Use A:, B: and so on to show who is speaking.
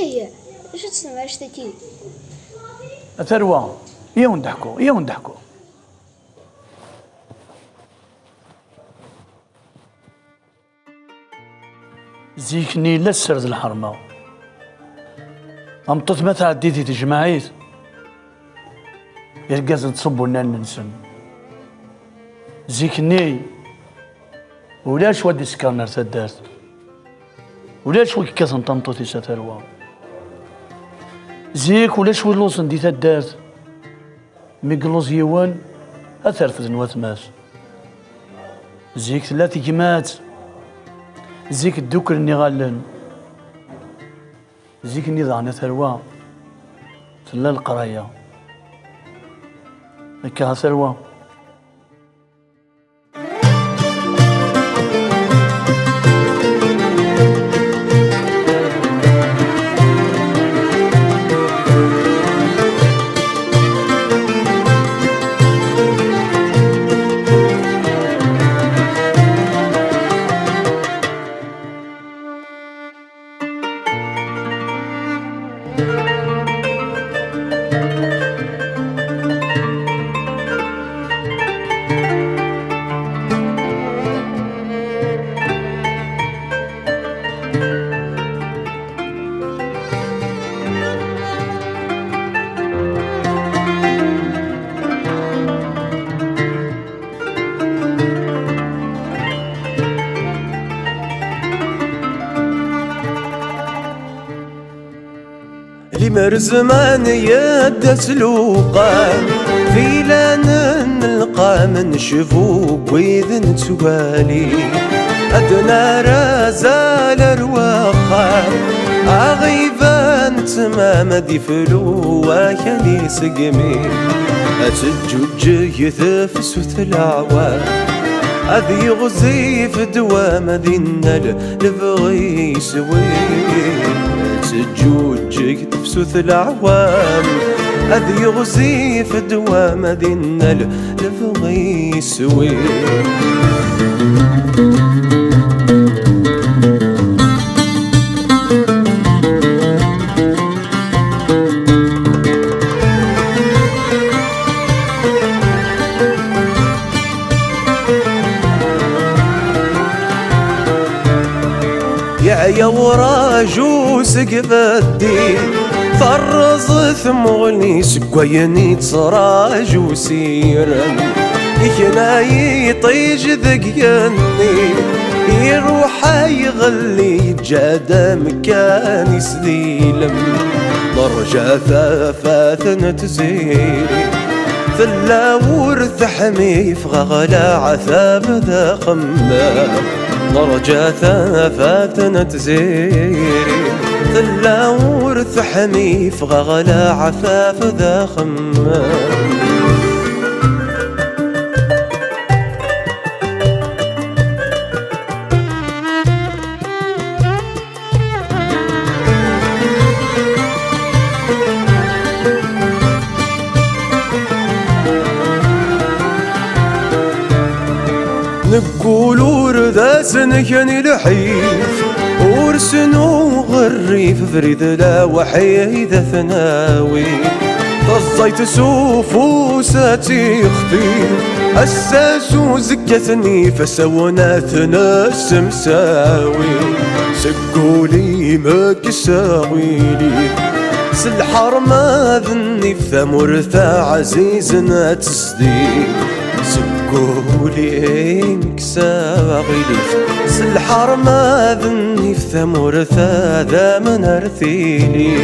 A: هي ايش تسمع ايش تتي
B: ثروة يا نضحكوا زيكني لا السرد الحرمة أمطت ما تعديتي تجمعيت يرقاز تصبوا لنا ننسم زيكني ولاش ودي سكانر تدارت ولاش وكاس نطنطوتي ثروة زيك ولاش ولوص ندي تدارت ميقلوز يوان أثر في ذنوات ماس زيك ثلاثي كيمات زيك الدوكر اللي غالن زيك اللي ضعنا ثروة ثلا القراية هكا ثروة
C: مر زمان يد سلوقا فيلان نلقى من شفوق وإذن توالي أدنى رازال رواقا أغيبان تمام دي فلو وكالي سقمي أتجوج يثفس ثلاوان أذي غزي في دوام ذينا لبغي سوي تجوج تفسوث العوام أذي غزي في دوام ذينا لبغي سوي يا وراجو سقفدي فرز ثمغني سقويني تصراجو سيرن يكنا يطيج ذقيني يروح يغلي جادا مكاني سديلم نرجع ثافات تزيري ثلا ورث حمي فغلا عثاب ذا خمام نرجع ثافات تزيري ثلا ورث حمي فغلا عثاب ذا خمام نقول ورذا سنكني لحيف ورسنو غريف فريد لا وحيد ثناوي طزيت سوف وساتي خفيف أساسو زكتني فسونا ثناس مساوي سقولي ما كساويلي سلحر ما ذني في ثمرثا عزيزنا تسدي سقولي مكساغيلي سلحر ما ذني في ثمرثا ذا من أرثيلي